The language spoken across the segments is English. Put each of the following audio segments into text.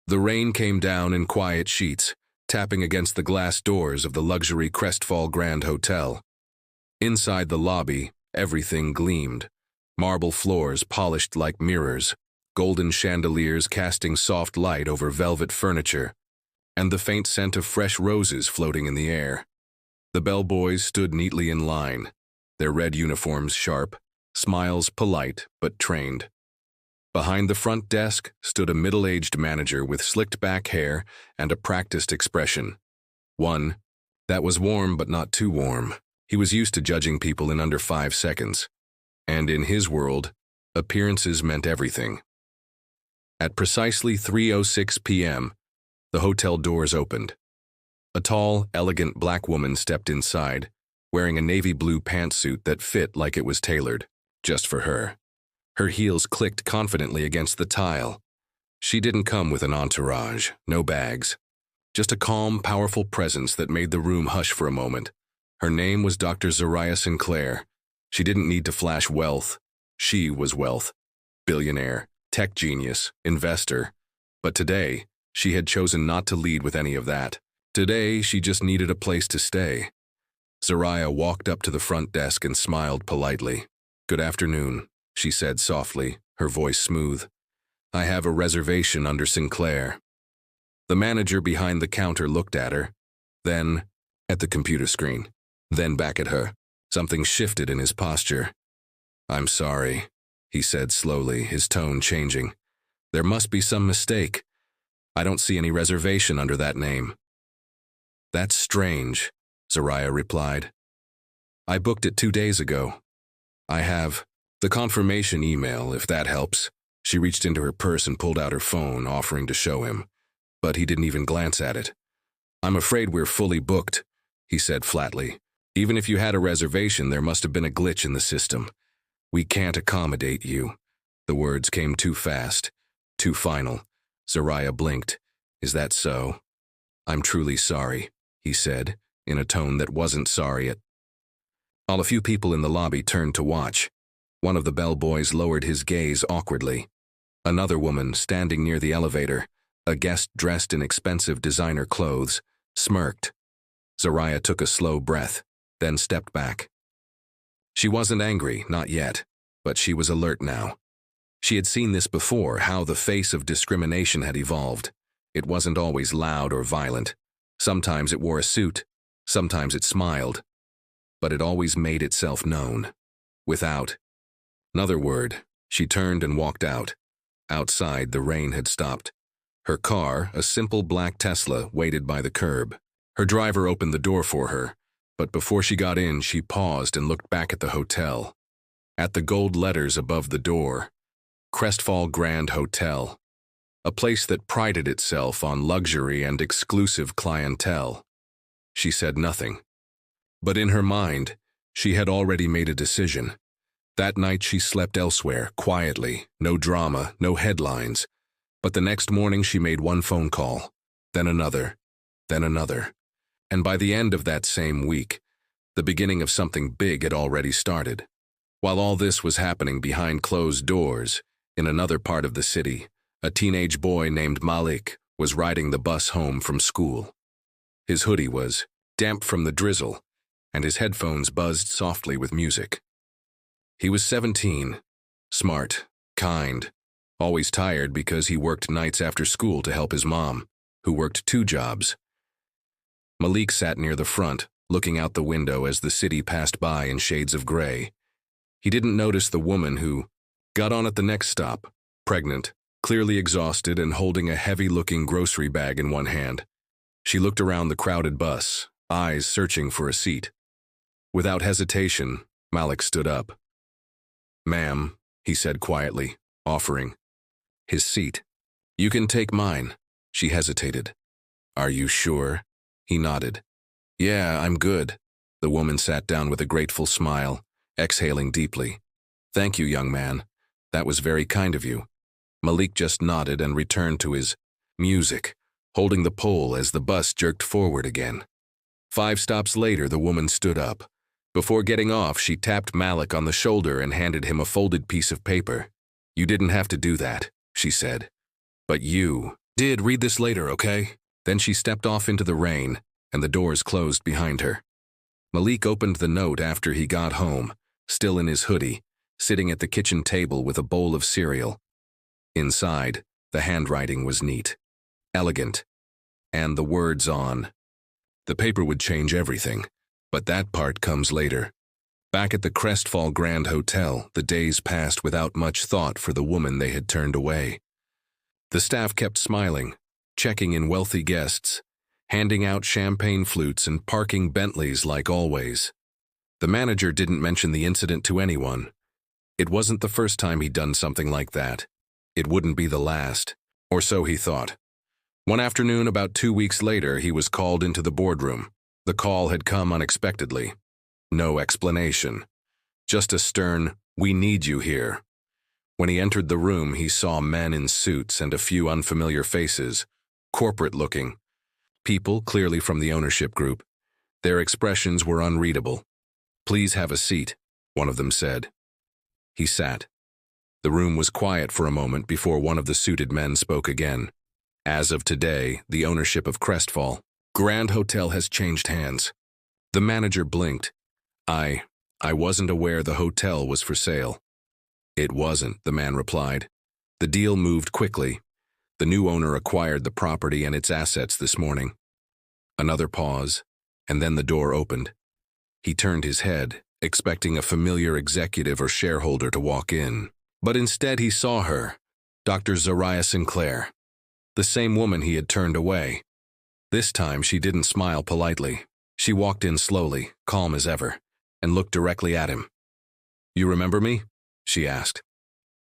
The rain came down in quiet sheets, tapping against the glass doors of the luxury Crestfall Grand Hotel. Inside the lobby, everything gleamed. Marble floors polished like mirrors, golden chandeliers casting soft light over velvet furniture, and the faint scent of fresh roses floating in the air. The bellboys stood neatly in line, their red uniforms sharp, smiles polite but trained. Behind the front desk stood a middle-aged manager with slicked-back hair and a practiced expression. One that was warm but not too warm. He was used to judging people in under 5 seconds. And in his world, appearances meant everything. At precisely 3:06 p.m., the hotel doors opened. A tall, elegant black woman stepped inside, wearing a navy blue pantsuit that fit like it was tailored, just for her. Her heels clicked confidently against the tile. She didn't come with an entourage, no bags. Just a calm, powerful presence that made the room hush for a moment. Her name was Dr. Zariah Sinclair. She didn't need to flash wealth. She was wealth. Billionaire, tech genius, investor. But today, she had chosen not to lead with any of that. Today, she just needed a place to stay. Zariah walked up to the front desk and smiled politely. "Good afternoon," she said softly, her voice smooth. "I have a reservation under Sinclair." The manager behind the counter looked at her, then at the computer screen, then back at her. Something shifted in his posture. "I'm sorry," he said slowly, his tone changing. "There must be some mistake. I don't see any reservation under that name." "That's strange," Zariah replied. "I booked it 2 days ago. I have the confirmation email, if that helps." She reached into her purse and pulled out her phone, offering to show him. But he didn't even glance at it. "I'm afraid we're fully booked," he said flatly. "Even if you had a reservation, there must have been a glitch in the system. We can't accommodate you." The words came too fast, too final. Zariah blinked. "Is that so?" "I'm truly sorry," he said, in a tone that wasn't sorry at all. A few people in the lobby turned to watch. One of the bellboys lowered his gaze awkwardly. Another woman, standing near the elevator, a guest dressed in expensive designer clothes, smirked. Zariah took a slow breath, then stepped back. She wasn't angry, not yet, but she was alert now. She had seen this before, how the face of discrimination had evolved. It wasn't always loud or violent. Sometimes it wore a suit, sometimes it smiled, but it always made itself known. Without another word, she turned and walked out. Outside, the rain had stopped. Her car, a simple black Tesla, waited by the curb. Her driver opened the door for her, but before she got in, she paused and looked back at the hotel. At the gold letters above the door, Crestfall Grand Hotel, a place that prided itself on luxury and exclusive clientele. She said nothing. But in her mind, she had already made a decision. That night she slept elsewhere, quietly, no drama, no headlines. But the next morning she made one phone call, then another, then another. And by the end of that same week, the beginning of something big had already started. While all this was happening behind closed doors, in another part of the city, a teenage boy named Malik was riding the bus home from school. His hoodie was damp from the drizzle, and his headphones buzzed softly with music. He was 17, smart, kind, always tired because he worked nights after school to help his mom, who worked 2 jobs. Malik sat near the front, looking out the window as the city passed by in shades of gray. He didn't notice the woman who got on at the next stop, pregnant, clearly exhausted and holding a heavy-looking grocery bag in one hand. She looked around the crowded bus, eyes searching for a seat. Without hesitation, Malik stood up. "Ma'am," he said quietly, offering his seat. "You can take mine." She hesitated. "Are you sure?" He nodded. "Yeah, I'm good." The woman sat down with a grateful smile, exhaling deeply. "Thank you, young man. That was very kind of you." Malik just nodded and returned to his music, holding the pole as the bus jerked forward again. 5 stops later, the woman stood up. Before getting off, she tapped Malik on the shoulder and handed him a folded piece of paper. "You didn't have to do that," she said. "But you Read this later, okay? Then she stepped off into the rain, and the doors closed behind her. Malik opened the note after he got home, still in his hoodie, sitting at the kitchen table with a bowl of cereal. Inside, the handwriting was neat, elegant, and the words on. The paper would change everything, but that part comes later. Back at the Crestfall Grand Hotel, the days passed without much thought for the woman they had turned away. The staff kept smiling, checking in wealthy guests, handing out champagne flutes and parking Bentleys like always. The manager didn't mention the incident to anyone. It wasn't the first time he'd done something like that. It wouldn't be the last, or so he thought. One afternoon, about 2 weeks later, he was called into the boardroom. The call had come unexpectedly. No explanation. Just a stern, "We need you here." When he entered the room, he saw men in suits and a few unfamiliar faces, corporate-looking. People, clearly from the ownership group. Their expressions were unreadable. "Please have a seat," one of them said. He sat. The room was quiet for a moment before one of the suited men spoke again. "As of today, the ownership of Crestfall Grand Hotel has changed hands." The manager blinked. I wasn't aware the hotel was for sale." "It wasn't," the man replied. "The deal moved quickly. The new owner acquired the property and its assets this morning." Another pause, and then the door opened. He turned his head, expecting a familiar executive or shareholder to walk in. But instead he saw her, Dr. Zariah Sinclair, the same woman he had turned away. This time she didn't smile politely. She walked in slowly, calm as ever, and looked directly at him. "You remember me?" she asked.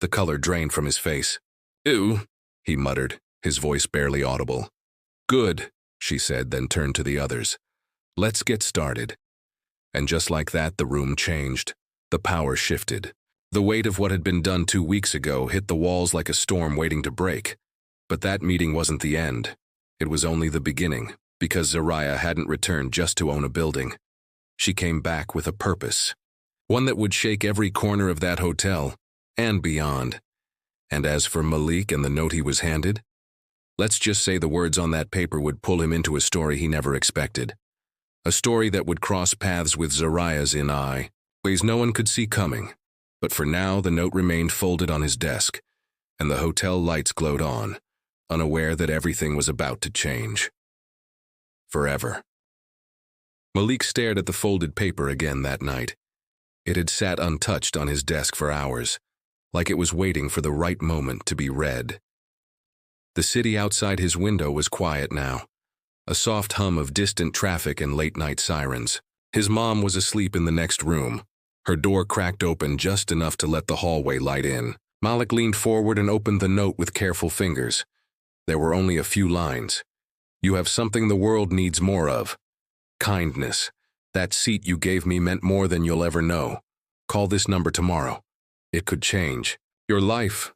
The color drained from his face. "Ew," he muttered, his voice barely audible. "Good," she said, then turned to the others. "Let's get started." And just like that, the room changed. The power shifted. The weight of what had been done 2 weeks ago hit the walls like a storm waiting to break. But that meeting wasn't the end. It was only the beginning, because Zariah hadn't returned just to own a building. She came back with a purpose. One that would shake every corner of that hotel, and beyond. And as for Malik and the note he was handed, let's just say the words on that paper would pull him into a story he never expected. A story that would cross paths with Zariah's in ways no one could see coming. But for now, the note remained folded on his desk, and the hotel lights glowed on, unaware that everything was about to change. Forever. Malik stared at the folded paper again that night. It had sat untouched on his desk for hours, like it was waiting for the right moment to be read. The city outside his window was quiet now, a soft hum of distant traffic and late-night sirens. His mom was asleep in the next room, her door cracked open just enough to let the hallway light in. Malik leaned forward and opened the note with careful fingers. There were only a few lines. "You have something the world needs more of. Kindness. That seat you gave me meant more than you'll ever know. Call this number tomorrow. It could change your life."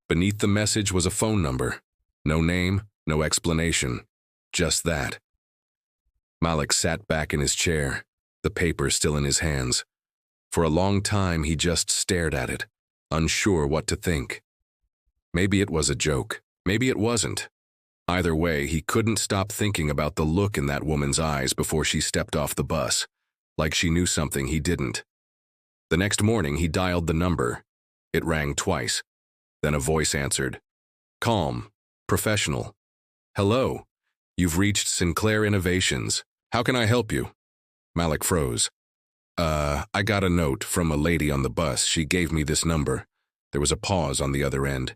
Beneath the message was a phone number. No name, no explanation. Just that. Malik sat back in his chair, the paper still in his hands. For a long time he just stared at it, unsure what to think. Maybe it was a joke. Maybe it wasn't. Either way, he couldn't stop thinking about the look in that woman's eyes before she stepped off the bus, like she knew something he didn't. The next morning, he dialed the number. It rang twice. Then a voice answered. Calm, professional. "Hello. You've reached Sinclair Innovations. How can I help you?" Malik froze. I got a note from a lady on the bus. She gave me this number." There was a pause on the other end.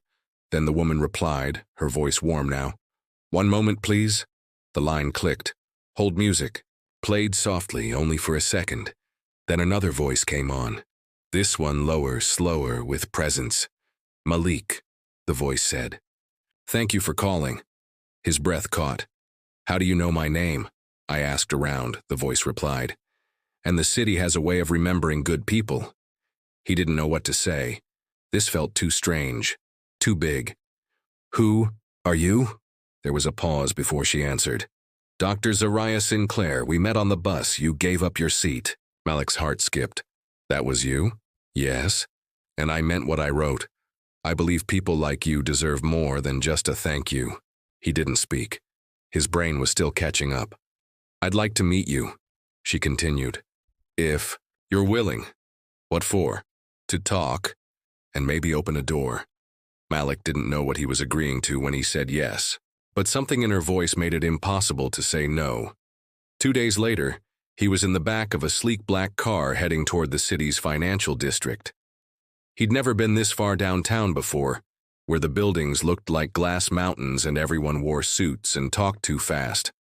Then the woman replied, her voice warm now. "One moment, please." The line clicked. "Hold music." Played softly, only for a second. Then another voice came on. This one lower, slower, with presence. "Malik," the voice said. "Thank you for calling." His breath caught. "How do you know my name?" I asked around, the voice replied. "And the city has a way of remembering good people." He didn't know what to say. This felt too strange, too big. "Who are you?" There was a pause before she answered. "Dr. Zariah Sinclair, we met on the bus. You gave up your seat." Malik's heart skipped. "That was you?" "Yes. And I meant what I wrote. I believe people like you deserve more than just a thank you." He didn't speak. His brain was still catching up. "I'd like to meet you," she continued. "If you're willing." "What for?" "To talk, and maybe open a door." Malik didn't know what he was agreeing to when he said yes, but something in her voice made it impossible to say no. 2 days later, he was in the back of a sleek black car heading toward the city's financial district. He'd never been this far downtown before, where the buildings looked like glass mountains and everyone wore suits and talked too fast.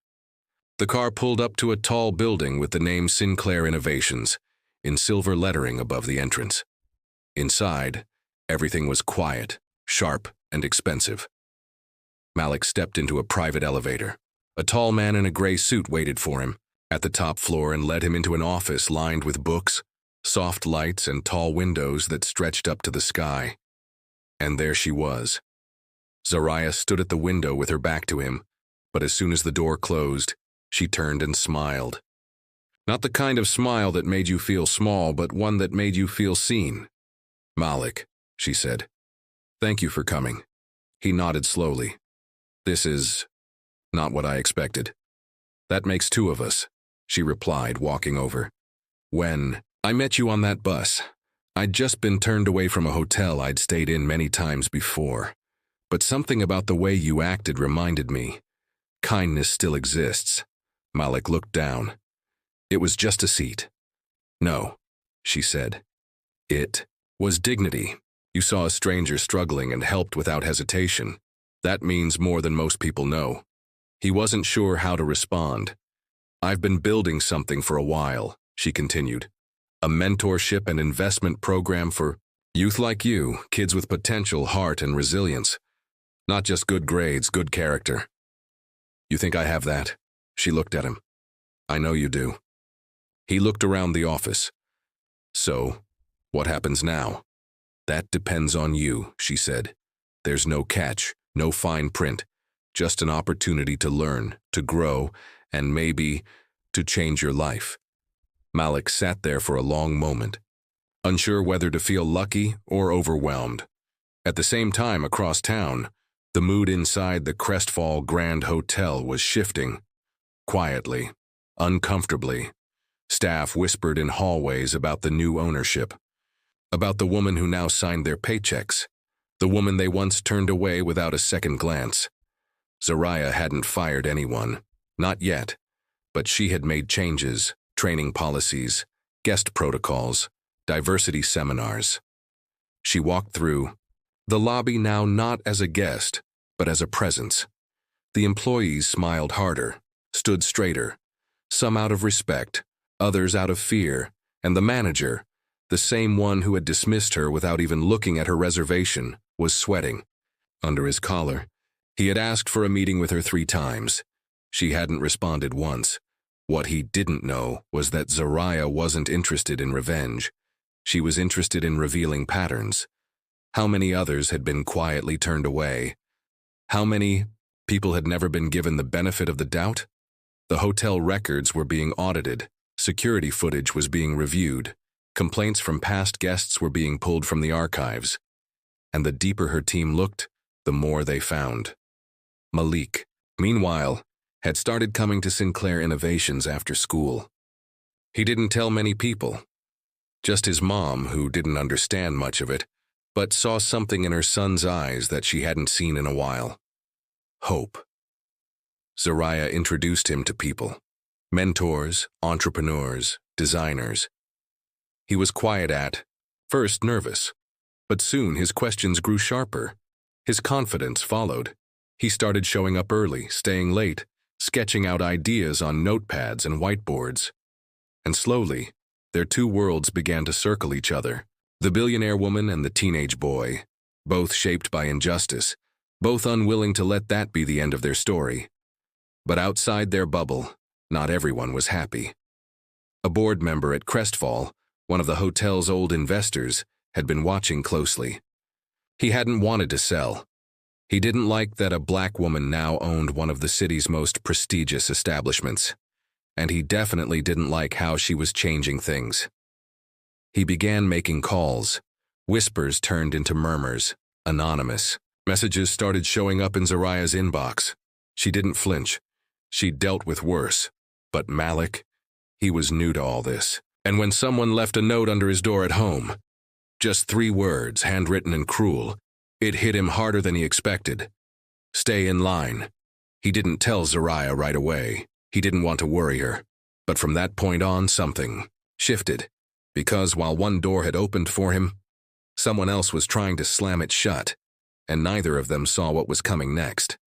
The car pulled up to a tall building with the name Sinclair Innovations in silver lettering above the entrance. Inside, everything was quiet, sharp, and expensive. Malik stepped into a private elevator. A tall man in a gray suit waited for him at the top floor and led him into an office lined with books, soft lights, and tall windows that stretched up to the sky. And there she was. Zariah stood at the window with her back to him, but as soon as the door closed, she turned and smiled. Not the kind of smile that made you feel small, but one that made you feel seen. "Malik," she said. "Thank you for coming." He nodded slowly. "This is not what I expected." "That makes two of us," she replied, walking over. "When I met you on that bus, I'd just been turned away from a hotel I'd stayed in many times before, but something about the way you acted reminded me. Kindness still exists." Malik looked down. "It was just a seat." "No," she said. "It was dignity. You saw a stranger struggling and helped without hesitation. That means more than most people know." He wasn't sure how to respond. "I've been building something for a while," she continued. "A mentorship and investment program for youth like you, kids with potential, heart, and resilience. Not just good grades, good character." "You think I have that?" She looked at him. "I know you do." He looked around the office. "So, what happens now?" "That depends on you," she said. "There's no catch, no fine print, just an opportunity to learn, to grow, and maybe to change your life." Malik sat there for a long moment, unsure whether to feel lucky or overwhelmed. At the same time, across town, the mood inside the Crestfall Grand Hotel was shifting. Quietly, uncomfortably, staff whispered in hallways about the new ownership, about the woman who now signed their paychecks, the woman they once turned away without a second glance. Zariah hadn't fired anyone, not yet, but she had made changes, training policies, guest protocols, diversity seminars. She walked through the lobby now not as a guest, but as a presence. The employees smiled harder, stood straighter, some out of respect, others out of fear, and the manager, the same one who had dismissed her without even looking at her reservation, was sweating. Under his collar, he had asked for a meeting with her 3 times. She hadn't responded once. What he didn't know was that Zariah wasn't interested in revenge. She was interested in revealing patterns. How many others had been quietly turned away? How many people had never been given the benefit of the doubt? The hotel records were being audited. Security footage was being reviewed. Complaints from past guests were being pulled from the archives. And the deeper her team looked, the more they found. Malik, meanwhile, had started coming to Sinclair Innovations after school. He didn't tell many people. Just his mom, who didn't understand much of it, but saw something in her son's eyes that she hadn't seen in a while. Hope. Zariah introduced him to people. Mentors, entrepreneurs, designers. He was quiet at first nervous, but soon his questions grew sharper. His confidence followed. He started showing up early, staying late, sketching out ideas on notepads and whiteboards. And slowly, their 2 worlds began to circle each other. The billionaire woman and the teenage boy, both shaped by injustice, both unwilling to let that be the end of their story. But outside their bubble, not everyone was happy. A board member at Crestfall, one of the hotel's old investors, had been watching closely. He hadn't wanted to sell. He didn't like that a black woman now owned one of the city's most prestigious establishments, and he definitely didn't like how she was changing things. He began making calls. Whispers turned into murmurs, anonymous. Messages started showing up in Zariah's inbox. She didn't flinch. She dealt with worse. But Malik, he was new to all this. And when someone left a note under his door at home, just 3 words, handwritten and cruel, it hit him harder than he expected. Stay in line. He didn't tell Zariah right away. He didn't want to worry her. But from that point on, something shifted. Because while one door had opened for him, someone else was trying to slam it shut, and neither of them saw what was coming next.